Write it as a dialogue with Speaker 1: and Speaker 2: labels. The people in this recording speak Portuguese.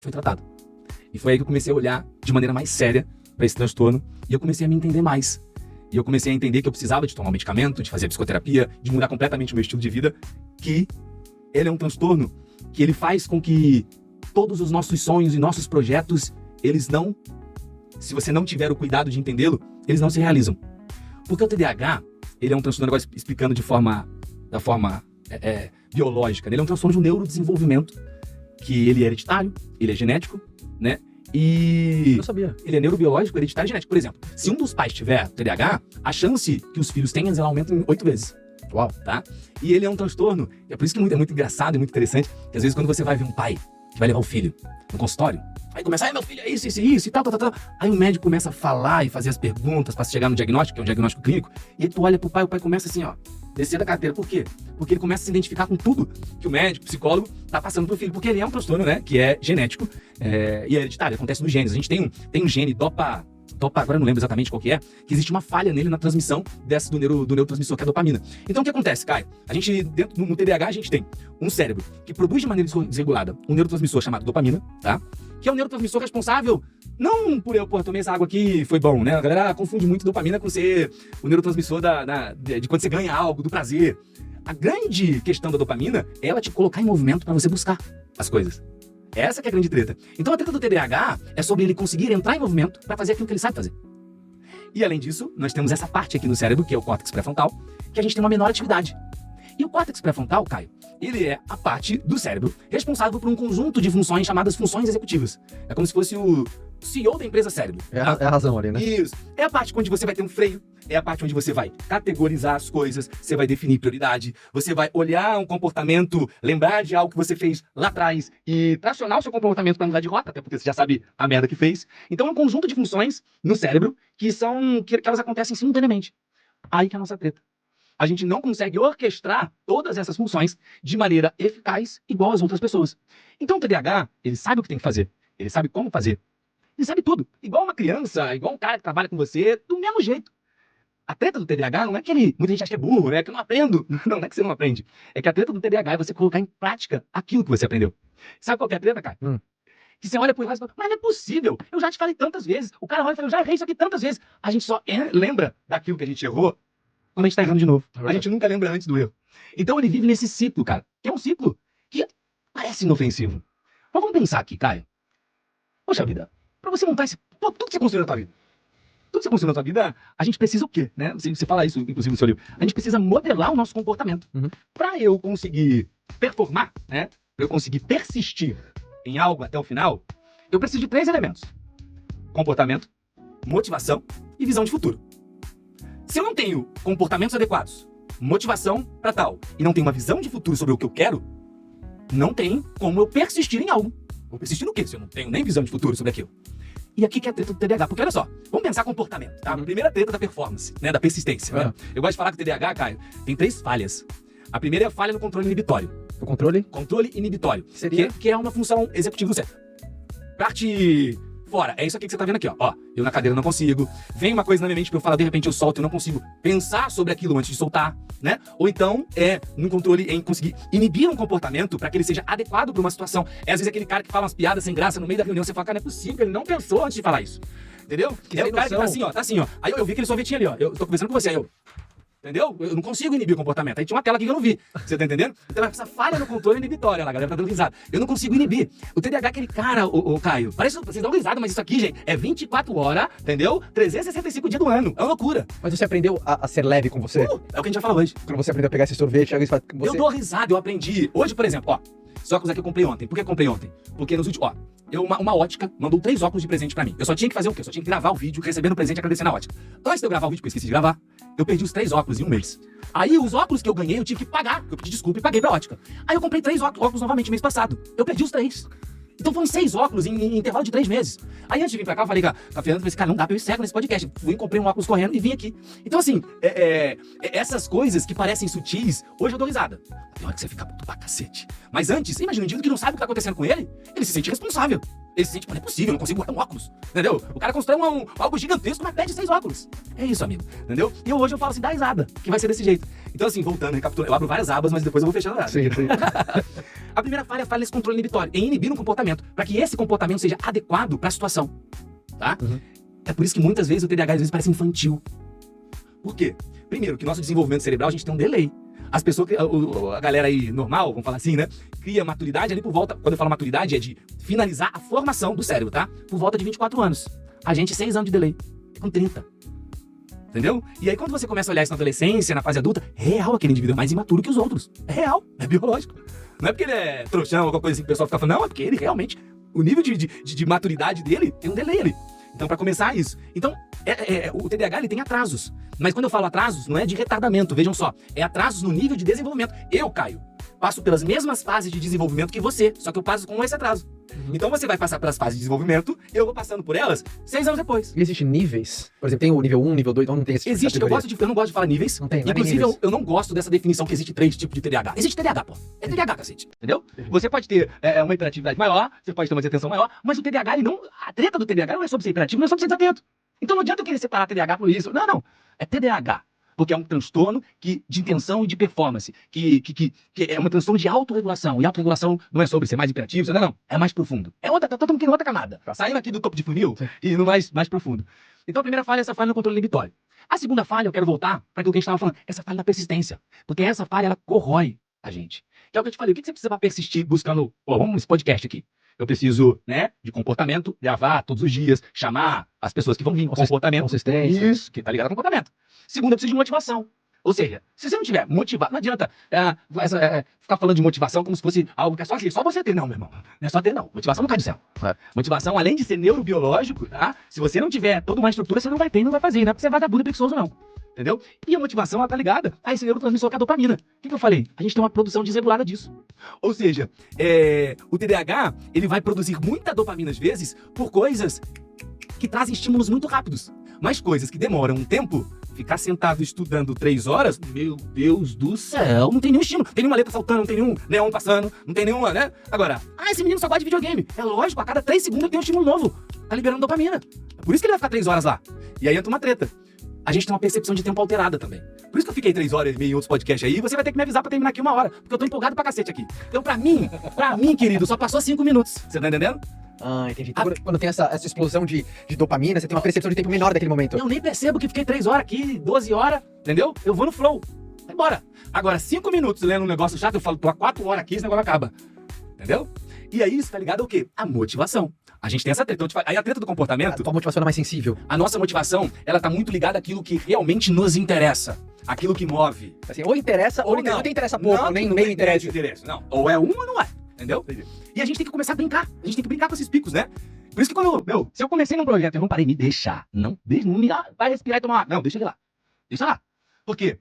Speaker 1: foi tratado. E foi aí que eu comecei a olhar de maneira mais séria para esse transtorno e eu comecei a me entender mais. E eu comecei a entender que eu precisava de tomar um medicamento, de fazer psicoterapia, de mudar completamente o meu estilo de vida, que ele é um transtorno que ele faz com que todos os nossos sonhos e nossos projetos, eles não, se você não tiver o cuidado de entendê-lo, eles não se realizam. Porque o TDAH, ele é um transtorno, agora explicando da forma biológica, né? Ele é um transtorno de um neurodesenvolvimento, que ele é hereditário, ele é genético, né? E
Speaker 2: Eu sabia.
Speaker 1: ele é neurobiológico, hereditário e genético. Por exemplo, se um dos pais tiver TDAH, a chance que os filhos tenham, ela aumenta em 8 vezes.
Speaker 2: Uau.
Speaker 1: Tá? E ele é um transtorno, é por isso que é muito engraçado e muito interessante, que às vezes quando você vai ver um pai que vai levar o filho no consultório, aí começa, meu filho é isso e tal. Aí o médico começa a falar e fazer as perguntas para chegar no diagnóstico, que é um diagnóstico clínico, e aí tu olha pro pai, o pai começa assim, ó, descer da carteira. Por quê? Porque ele começa a se identificar com tudo que o médico, o psicólogo, tá passando pro filho, porque ele é um transtorno, né, que é genético e é hereditário, acontece nos genes. A gente tem um gene dopa, agora eu não lembro exatamente qual que existe uma falha nele na transmissão do neurotransmissor, que é a dopamina. Então o que acontece, Caio? A gente, no TDAH, a gente tem um cérebro que produz de maneira desregulada um neurotransmissor chamado dopamina, tá? Que é um neurotransmissor responsável, não por eu tomei essa água aqui, foi bom, né? A galera confunde muito dopamina com ser o neurotransmissor de quando você ganha algo, do prazer. A grande questão da dopamina é ela te colocar em movimento para você buscar as coisas. Essa que é a grande treta. Então a treta do TDAH é sobre ele conseguir entrar em movimento para fazer aquilo que ele sabe fazer. E além disso, nós temos essa parte aqui no cérebro, que é o córtex pré-frontal, que a gente tem uma menor atividade. E o córtex pré-frontal, Caio, ele é a parte do cérebro responsável por um conjunto de funções chamadas funções executivas. É como se fosse o CEO da empresa cérebro.
Speaker 2: É a razão ali, né?
Speaker 1: Isso. É a parte onde você vai ter um freio, é a parte onde você vai categorizar as coisas, você vai definir prioridade, você vai olhar um comportamento, lembrar de algo que você fez lá atrás e tracionar o seu comportamento para mudar de rota, até porque você já sabe a merda que fez. Então é um conjunto de funções no cérebro que elas acontecem simultaneamente. Aí que é a nossa treta. A gente não consegue orquestrar todas essas funções de maneira eficaz, igual às outras pessoas. Então o TDAH, ele sabe o que tem que fazer, ele sabe como fazer, ele sabe tudo. Igual uma criança, igual um cara que trabalha com você, do mesmo jeito. A treta do TDAH não é que muita gente acha que é burro, né? Que eu não aprendo. Não é que você não aprende. É que a treta do TDAH é você colocar em prática aquilo que você aprendeu. Sabe qual que é a treta, cara? Que você olha pro lado e fala, mas não é possível, eu já te falei tantas vezes. O cara olha e fala, eu já errei isso aqui tantas vezes. A gente só lembra daquilo que a gente errou quando a gente tá errando de novo. A gente nunca lembra antes do erro. Então ele vive nesse ciclo, cara. Que é um ciclo que parece inofensivo. Mas vamos pensar aqui, Caio. Poxa vida, pra você montar tudo que você construiu na tua vida. Tudo que você construiu na tua vida, a gente precisa o quê, né? Você fala isso, inclusive, no seu livro. A gente precisa modelar o nosso comportamento. Pra eu conseguir performar, né? Pra eu conseguir persistir em algo até o final, eu preciso de 3 elementos. Comportamento, motivação e visão de futuro. Se eu não tenho comportamentos adequados, motivação para tal, e não tenho uma visão de futuro sobre o que eu quero, não tem como eu persistir em algo. Vou persistir no quê? Se eu não tenho nem visão de futuro sobre aquilo. E aqui que é a treta do TDAH. Porque olha só, vamos pensar comportamento, tá? Primeira treta da performance, né? Da persistência. Né? Eu gosto de falar que o TDAH, Caio, tem 3 falhas. A primeira é a falha no controle inibitório.
Speaker 2: O controle?
Speaker 1: Controle inibitório.
Speaker 2: Seria?
Speaker 1: Que é uma função executiva do cérebro. Parte fora. É isso aqui que você tá vendo aqui, ó. Eu na cadeira não consigo. Vem uma coisa na minha mente pra eu falar, de repente eu solto e não consigo pensar sobre aquilo antes de soltar, né? Ou então no controle em conseguir inibir um comportamento pra que ele seja adequado pra uma situação. É às vezes aquele cara que fala umas piadas sem graça no meio da reunião, você fala, cara, não é possível, ele não pensou antes de falar isso. Entendeu? É o cara que tá assim, ó. Aí eu vi aquele sorvetinho ali, ó. Eu tô conversando com você, aí eu... Entendeu? Eu não consigo inibir o comportamento. Aí tinha uma tela aqui que eu não vi. Você tá entendendo? Então essa falha no controle inibitório. Olha lá, a galera tá dando risada. Eu não consigo inibir. O TDAH é aquele cara, o Caio. Parece que vocês dão risada, mas isso aqui, gente, é 24 horas, entendeu? 365 dias do ano. É uma loucura.
Speaker 2: Mas você aprendeu a ser leve com você?
Speaker 1: É o que a gente já falou hoje.
Speaker 2: Quando você aprendeu a pegar esse sorvete, alguém fala...
Speaker 1: Eu dou risada, eu aprendi. Hoje, por exemplo, ó. Esse óculos aqui eu comprei ontem. Por que eu comprei ontem? Porque nos últimos... Uma ótica mandou 3 óculos de presente pra mim. Eu só tinha que fazer o quê? Eu só tinha que gravar o vídeo, recebendo o presente e agradecer na ótica. Antes de eu gravar o vídeo, que eu esqueci de gravar, eu perdi os 3 óculos em um mês. Aí os óculos que eu ganhei, eu tive que pagar. Eu pedi desculpa e paguei pra ótica. Aí eu comprei 3 óculos novamente mês passado. Eu perdi os 3. Então foram 6 óculos em intervalo de 3 meses. Aí antes de vir pra cá, eu falei com a Fernanda, falei, cara, não dá pra eu ir cego nesse podcast. Fui, comprei um óculos correndo e vim aqui. Então assim, essas coisas que parecem sutis, hoje eu dou risada. Tem hora que você fica puto pra cacete. Mas antes, imagina, um indivíduo que não sabe o que tá acontecendo com ele, ele se sente responsável. Ele se sente, não é possível, eu não consigo guardar um óculos, entendeu? O cara constrói algo gigantesco, mas perde 6 óculos. É isso, amigo, entendeu? E hoje eu falo assim, dá risada, que vai ser desse jeito. Então assim, voltando, recapitulando, eu abro várias abas, mas depois eu vou fechando nada.
Speaker 2: Sim, sim.
Speaker 1: A primeira falha é a falha nesse controle inibitório, em inibir um comportamento, para que esse comportamento seja adequado para a situação, tá? É por isso que muitas vezes o TDAH às vezes parece infantil. Por quê? Primeiro, que nosso desenvolvimento cerebral a gente tem um delay. As pessoas, a galera aí normal, vamos falar assim, né? Cria maturidade ali por volta, quando eu falo maturidade é de finalizar a formação do cérebro, tá? Por volta de 24 anos. A gente 6 anos de delay, com 30. Entendeu? E aí quando você começa a olhar isso na adolescência, na fase adulta, é real, aquele indivíduo é mais imaturo que os outros. É real, é biológico. Não é porque ele é trouxão ou alguma coisa assim que o pessoal fica falando, não, é porque ele realmente, o nível de maturidade dele tem um delay ali. Então, para começar isso. Então, o TDAH ele tem atrasos. Mas quando eu falo atrasos, não é de retardamento, vejam só. É atrasos no nível de desenvolvimento. Eu, Caio, passo pelas mesmas fases de desenvolvimento que você, só que eu passo com esse atraso. Então você vai passar pelas fases de desenvolvimento, eu vou passando por elas 6 anos depois.
Speaker 2: E existem níveis? Por exemplo, tem o nível 1, nível 2, então não tem esse
Speaker 1: Existe, eu não gosto de falar níveis.
Speaker 2: Não tem, não é nem
Speaker 1: Inclusive,
Speaker 2: níveis.
Speaker 1: eu não gosto dessa definição que existe 3 tipos de TDAH. Existe TDAH, pô. É TDAH, cacete. Entendeu? Você pode ter uma hiperatividade maior, você pode ter uma desatenção maior, mas o TDAH, ele não. A treta do TDAH não é sobre ser hiperativo, não é sobre ser desatento. Então não adianta eu querer separar TDAH por isso. Não, não. É TDAH. Porque é um transtorno de intenção e de performance, que é um transtorno de autorregulação. E autorregulação não é sobre ser mais hiperativo, não. É mais profundo. É outra, tá todo mundo em outra camada. Saindo aqui do topo de funil e no mais profundo. Então a primeira falha é essa falha no controle inibitório. A segunda falha, eu quero voltar para aquilo que a gente estava falando, essa falha da persistência. Porque essa falha, ela corrói a gente. Que é o que eu te falei, o que você precisa para persistir buscando, vamos nesse podcast aqui. Eu preciso, né, de comportamento, gravar todos os dias, chamar as pessoas que vão vir, comportamento.
Speaker 2: Consistência.
Speaker 1: Isso, que tá ligado ao comportamento. Segundo, eu preciso de motivação. Ou seja, se você não tiver motivado, não adianta ficar falando de motivação como se fosse algo que é só você ter. Não, meu irmão. Não é só ter, não. Motivação não cai do céu. Motivação, além de ser neurobiológico, tá? Se você não tiver toda uma estrutura, você não vai ter e não vai fazer. Não é porque você é vagabundo e preguiçoso, não. Entendeu? E a motivação, ela tá ligada a esse neurotransmissor que é a dopamina. O que eu falei? A gente tem uma produção desregulada disso. Ou seja, o TDAH, ele vai produzir muita dopamina às vezes por coisas que trazem estímulos muito rápidos. Mas coisas que demoram um tempo, ficar sentado estudando 3 horas, meu Deus do céu, não tem nenhum estímulo. Não tem nenhuma letra saltando, não tem nenhum neon passando, não tem nenhuma, né? Agora, esse menino só gosta de videogame. É lógico, a cada 3 segundos ele tem um estímulo novo. Tá liberando dopamina. É por isso que ele vai ficar 3 horas lá. E aí entra uma treta. A gente tem uma percepção de tempo alterada também. Por isso que eu fiquei 3 horas e meia em outros podcasts aí, e você vai ter que me avisar pra terminar aqui 1 hora, porque eu tô empolgado pra cacete aqui. Então, pra mim, querido, só passou 5 minutos. Você tá entendendo?
Speaker 2: Ah, entendi. Então, quando tem essa explosão de dopamina, você tem uma percepção de tempo menor daquele momento.
Speaker 1: Eu nem percebo que fiquei 3 horas aqui, 12 horas, entendeu? Eu vou no flow. Vai embora. Agora, 5 minutos lendo um negócio chato, eu falo, tô há 4 horas aqui, esse negócio não acaba. Entendeu? E aí isso tá ligado ao quê? A motivação. A gente tem essa treta. Aí a treta do comportamento...
Speaker 2: A tua motivação é mais sensível.
Speaker 1: A nossa motivação, ela tá muito ligada àquilo que realmente nos interessa. Aquilo que move.
Speaker 2: Assim, ou interessa, ou não te interessa pouco,
Speaker 1: não,
Speaker 2: nem
Speaker 1: não
Speaker 2: meio
Speaker 1: tem
Speaker 2: interessa.
Speaker 1: Não. Ou é um ou não é. Entendeu? E a gente tem que começar a brincar. A gente tem que brincar com esses picos, né? Por isso que quando se eu comecei num projeto, eu não parei, me deixar. Não vai respirar e tomar. Não, deixa ele lá. Deixa lá. Por quê?